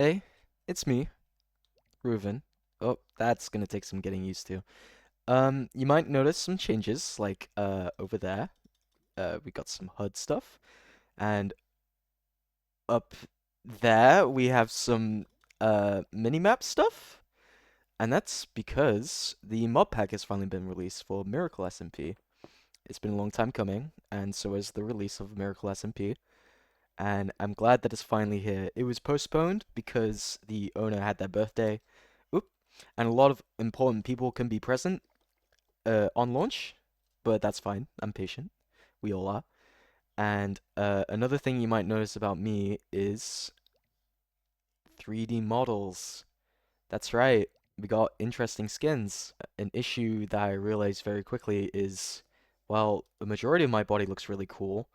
Hey, it's me, Reuven. Oh, that's gonna take some getting used to. You might notice some changes, like over there, we got some HUD stuff, and up there we have some minimap stuff, and that's because the mod pack has finally been released for MiracleSMP. It's been a long time coming, and so is the release of MiracleSMP, and I'm glad that it's finally here. It was postponed because the owner had their birthday. Oop. And a lot of important people can be present on launch, but that's fine. I'm patient. We all are. And another thing you might notice about me is 3D models. That's right. We got interesting skins. An issue that I realized very quickly is, well, the majority of my body looks really cool.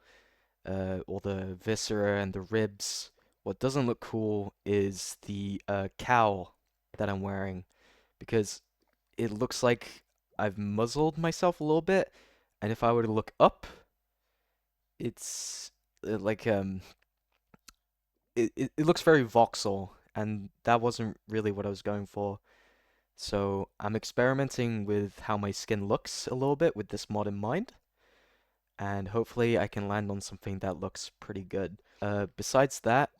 All the viscera and the ribs. What doesn't look cool is the cowl that I'm wearing because it looks like I've muzzled myself a little bit, and if I were to look up, it's like it looks very voxel, and that wasn't really what I was going for. So I'm experimenting with how my skin looks a little bit with this mod in mind, and hopefully I can land on something that looks pretty good. Besides that,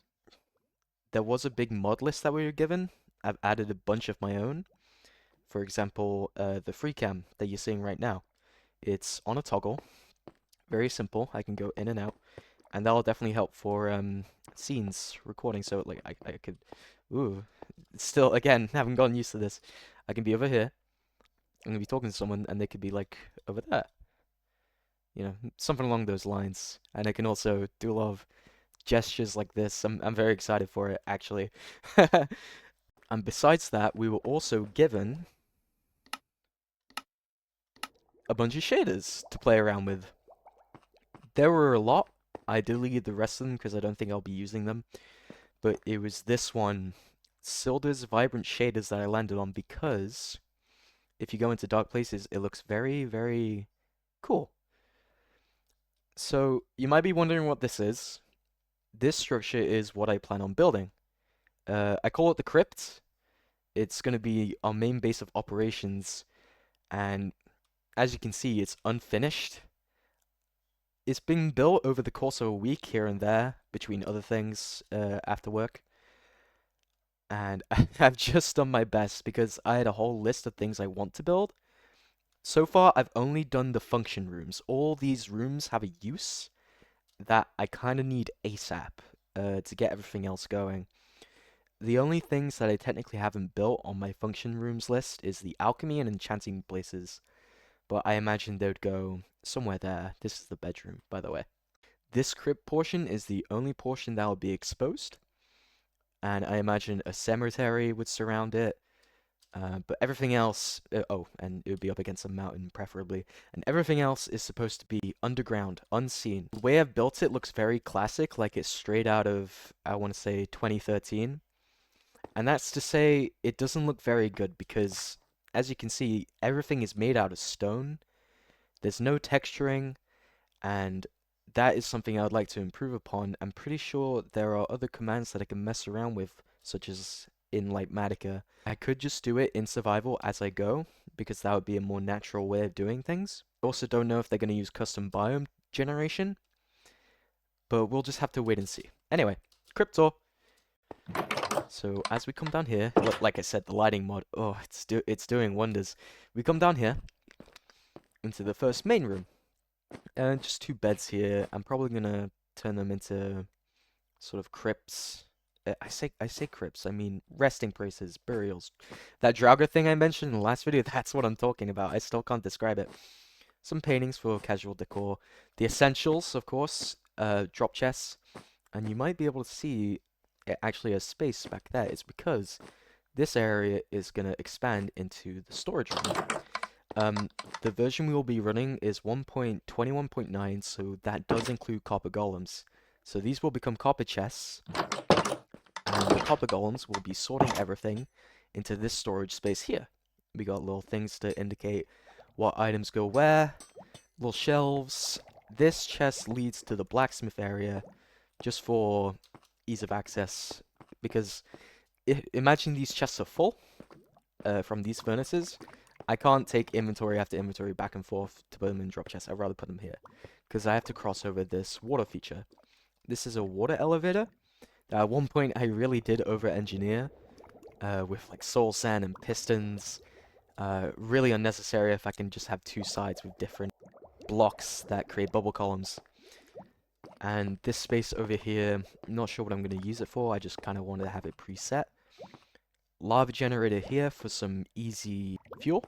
there was a big mod list that we were given. I've added a bunch of my own. For example, the free cam that you're seeing right now. It's on a toggle. Very simple. I can go in and out, and that'll definitely help for scenes recording. So like I could, ooh, still again haven't gotten used to this. I can be over here. I'm gonna be talking to someone, and they could be like over there. Something along those lines. And I can also do a lot of gestures like this. I'm very excited for it actually. And besides that, we were also given a bunch of shaders to play around with. There were a lot. I deleted the rest of them because I don't think I'll be using them. But it was this one, Silder's Vibrant Shaders, that I landed on because if you go into dark places, it looks very, very cool. So you might be wondering what this is. This structure is what I plan on building. I call it the Crypt. It's going to be our main base of operations, and as you can see, it's unfinished. It's been built over the course of a week here and there, between other things, after work. And I've just done my best because I had a whole list of things I want to build. So far, I've only done the function rooms. All these rooms have a use that I kind of need ASAP to get everything else going. The only things that I technically haven't built on my function rooms list is the alchemy and enchanting places, but I imagine they'd go somewhere there. This is the bedroom, by the way. This crypt portion is the only portion that will be exposed, and I imagine a cemetery would surround it. But everything else, oh, and it would be up against a mountain, preferably. And everything else is supposed to be underground, unseen. The way I've built it looks very classic, like it's straight out of, I want to say, 2013. And that's to say, it doesn't look very good because, as you can see, everything is made out of stone. There's no texturing, and that is something I would like to improve upon. I'm pretty sure there are other commands that I can mess around with, such as in Litematica. I could just do it in survival as I go, because that would be a more natural way of doing things. I also don't know if they're going to use custom biome generation, but we'll just have to wait and see. Anyway, Crypto. So as we come down here, like I said, the lighting mod, oh, it's doing wonders. We come down here into the first main room. And just two beds here. I'm probably gonna turn them into sort of crypts. I say crypts. I mean resting places, burials. That Draugr thing I mentioned in the last video, that's what I'm talking about. I still can't describe it. Some paintings for casual decor. The essentials, of course. Drop chests. And you might be able to see actually a space back there. It's because this area is gonna expand into the storage room. The version we will be running is 1.21.9, so that does include copper golems. So these will become copper chests, and the copper golems will be sorting everything into this storage space here. We got little things to indicate what items go where, little shelves. This chest leads to the blacksmith area, just for ease of access, because imagine these chests are full from these furnaces. I can't take inventory after inventory back and forth to put them in drop chests. I'd rather put them here because I have to cross over this water feature. This is a water elevator that at one point I really did over-engineer with like soul sand and pistons. Really unnecessary if I can just have two sides with different blocks that create bubble columns. And this space over here, I'm not sure what I'm going to use it for. I just kind of wanted to have it preset. Lava generator here for some easy fuel.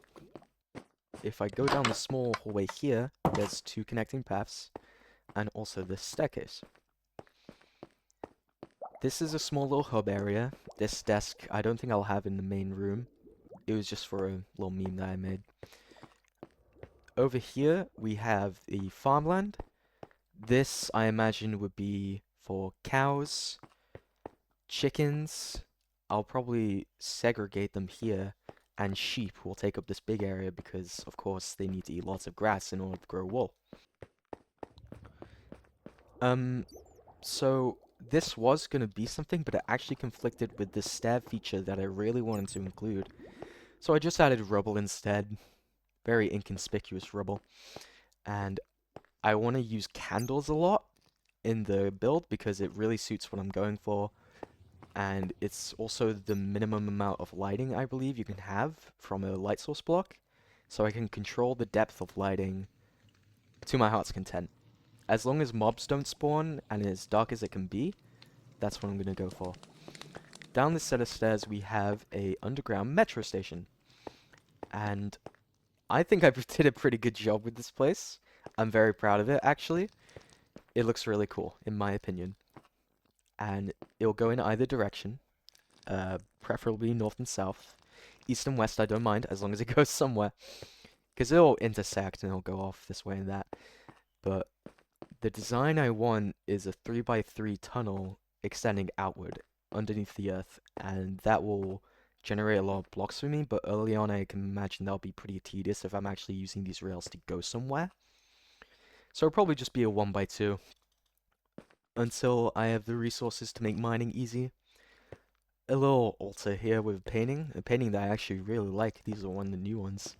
If I go down the small hallway here, there's two connecting paths, and also this staircase. This is a small little hub area. This desk, I don't think I'll have in the main room. It was just for a little meme that I made. Over here, we have the farmland. This, I imagine, would be for cows, chickens. I'll probably segregate them here, and sheep will take up this big area because, of course, they need to eat lots of grass in order to grow wool. So this was going to be something, but it actually conflicted with the stair feature that I really wanted to include. So I just added rubble instead. Very inconspicuous rubble. And I want to use candles a lot in the build because it really suits what I'm going for. And it's also the minimum amount of lighting I believe you can have from a light source block. So I can control the depth of lighting to my heart's content. As long as mobs don't spawn and as dark as it can be, that's what I'm going to go for. Down this set of stairs we have a underground metro station. And I think I did a pretty good job with this place. I'm very proud of it, actually. It looks really cool, in my opinion. And it'll go in either direction, preferably north and south. East and west, I don't mind, as long as it goes somewhere. Because it'll intersect and it'll go off this way and that. But the design I want is a 3x3 tunnel extending outward underneath the earth. And that will generate a lot of blocks for me, but early on I can imagine that'll be pretty tedious if I'm actually using these rails to go somewhere. So it'll probably just be a 1x2 until I have the resources to make mining easy. A little altar here with a painting that I actually really like. These are one of the new ones.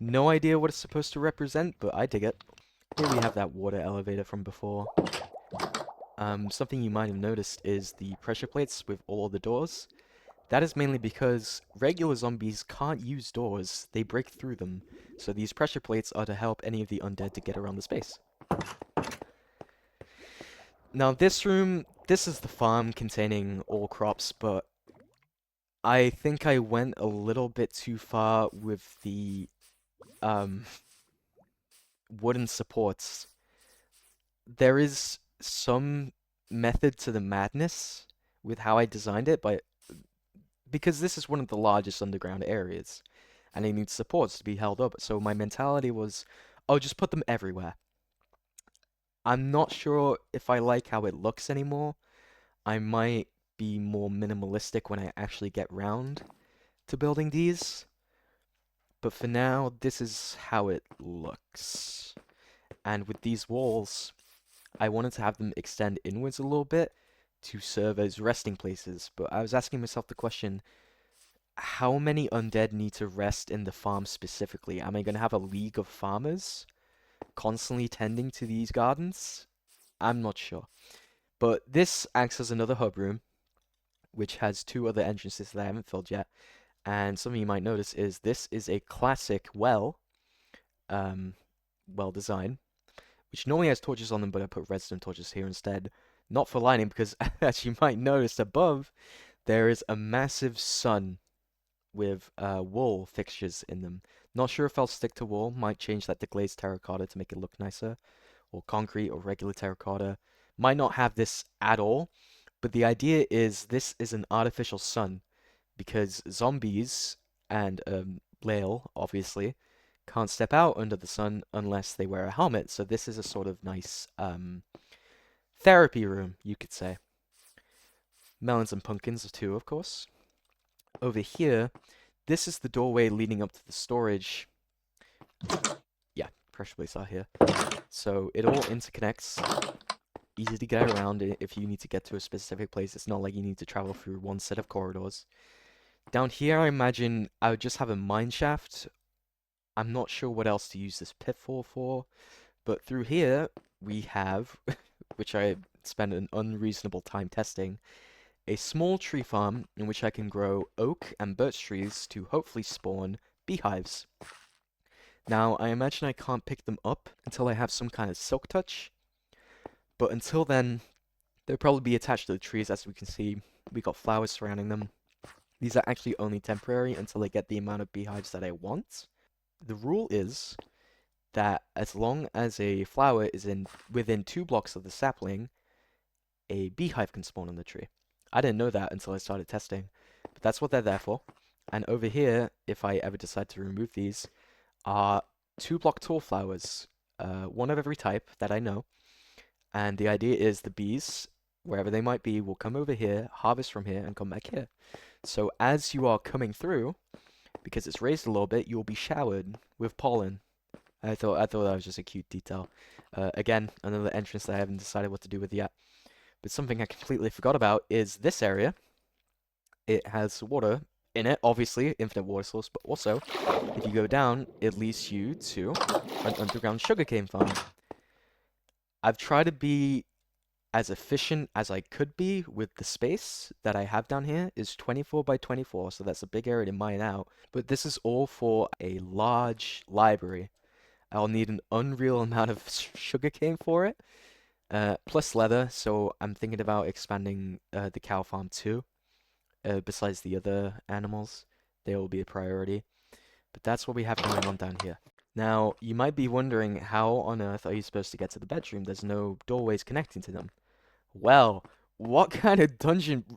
No idea what it's supposed to represent, but I dig it. Here we have that water elevator from before. Something you might have noticed is the pressure plates with all of the doors. That is mainly because regular zombies can't use doors, they break through them, so these pressure plates are to help any of the undead to get around the space. Now this room, this is the farm containing all crops, but I think I went a little bit too far with the wooden supports. There is some method to the madness with how I designed it, but because this is one of the largest underground areas, and it needs supports to be held up, so my mentality was, oh, just put them everywhere. I'm not sure if I like how it looks anymore. I might be more minimalistic when I actually get round to building these. But for now, this is how it looks. And with these walls, I wanted to have them extend inwards a little bit to serve as resting places. But I was asking myself the question, how many undead need to rest in the farm specifically? Am I going to have a league of farmers constantly tending to these gardens? I'm not sure. But this acts as another hub room, which has two other entrances that I haven't filled yet. And something you might notice is this is a classic well design, which normally has torches on them, but I put redstone torches here instead. Not for lighting, because as you might notice above, there is a massive sun with wool fixtures in them. Not sure if I'll stick to wool, might change that to glazed terracotta to make it look nicer, or concrete or regular terracotta. Might not have this at all, but the idea is this is an artificial sun, because zombies and Lael, obviously, can't step out under the sun unless they wear a helmet, so this is a sort of nice therapy room, you could say. Melons and pumpkins too, of course. Over here, this is the doorway leading up to the storage. Yeah, pressure plates are here. So it all interconnects easy to get around if you need to get to a specific place. It's not like you need to travel through one set of corridors. Down here, I imagine I would just have a mine shaft. I'm not sure what else to use this pitfall for, but through here, we have, which I spent an unreasonable time testing, a small tree farm in which I can grow oak and birch trees to hopefully spawn beehives. Now, I imagine I can't pick them up until I have some kind of silk touch, but until then, they'll probably be attached to the trees. As we can see, we got flowers surrounding them. These are actually only temporary until I get the amount of beehives that I want. The rule is that as long as a flower is within 2 blocks of the sapling, a beehive can spawn on the tree. I didn't know that until I started testing, but that's what they're there for. And over here, if I ever decide to remove these, are 2-block tall flowers, one of every type that I know. And the idea is the bees, wherever they might be, will come over here, harvest from here, and come back here. So as you are coming through, because it's raised a little bit, you'll be showered with pollen. I thought that was just a cute detail. Again, another entrance that I haven't decided what to do with yet. But something I completely forgot about is this area. It has water in it, obviously, infinite water source, but also, if you go down, it leads you to an underground sugarcane farm. I've tried to be as efficient as I could be with the space that I have down here is 24 by 24, so that's a big area to mine out. But this is all for a large library. I'll need an unreal amount of sugarcane for it, plus leather, so I'm thinking about expanding the cow farm too. Besides the other animals, they will be a priority. But that's what we have going on down here. Now, you might be wondering, how on earth are you supposed to get to the bedroom? There's no doorways connecting to them. Well, what kind of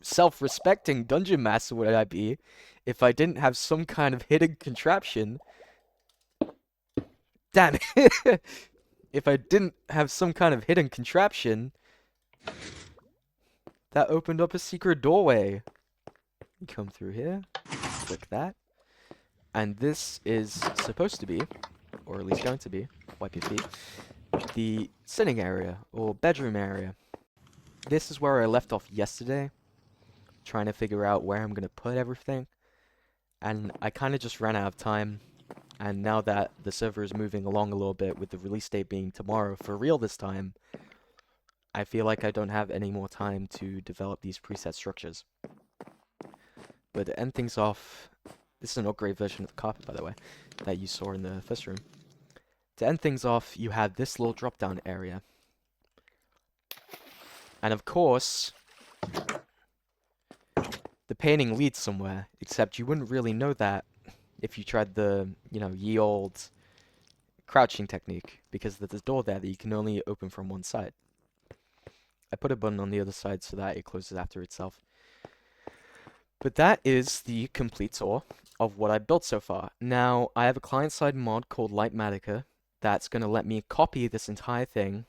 self-respecting dungeon master would I be if I didn't have some kind of hidden contraption? Damn it! If I didn't have some kind of hidden contraption that opened up a secret doorway. You come through here, click that, and this is supposed to be, or at least going to be, wipe your feet, the sitting area, or bedroom area. This is where I left off yesterday, trying to figure out where I'm going to put everything, and I kind of just ran out of time, and now that the server is moving along a little bit, with the release date being tomorrow, for real this time, I feel like I don't have any more time to develop these preset structures. But to end things off, this is an upgrade version of the carpet, by the way, that you saw in the first room. To end things off, you have this little drop-down area. And of course, the painting leads somewhere, except you wouldn't really know that if you tried the, ye old crouching technique, because there's a door there that you can only open from one side. I put a button on the other side so that it closes after itself. But that is the complete tour of what I built so far. Now, I have a client-side mod called Lightmatica that's going to let me copy this entire thing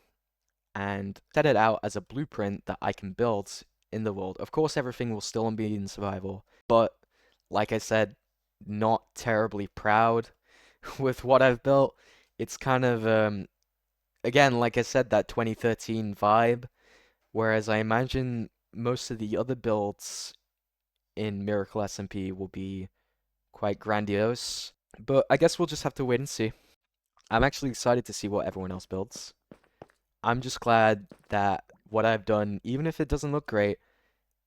and set it out as a blueprint that I can build in the world. Of course, everything will still be in survival, but like I said, not terribly proud with what I've built. It's kind of, again, like I said, that 2013 vibe, whereas I imagine most of the other builds in MiracleSMP will be quite grandiose. But I guess we'll just have to wait and see. I'm actually excited to see what everyone else builds. I'm just glad that what I've done, even if it doesn't look great,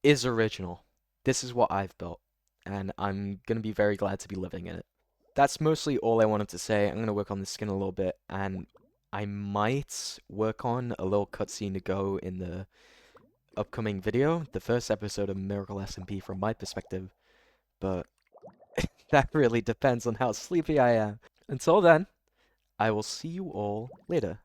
is original. This is what I've built, and I'm going to be very glad to be living in it. That's mostly all I wanted to say. I'm going to work on the skin a little bit, and I might work on a little cutscene to go in the upcoming video, the first episode of MiracleSMP from my perspective, but that really depends on how sleepy I am. Until then, I will see you all later.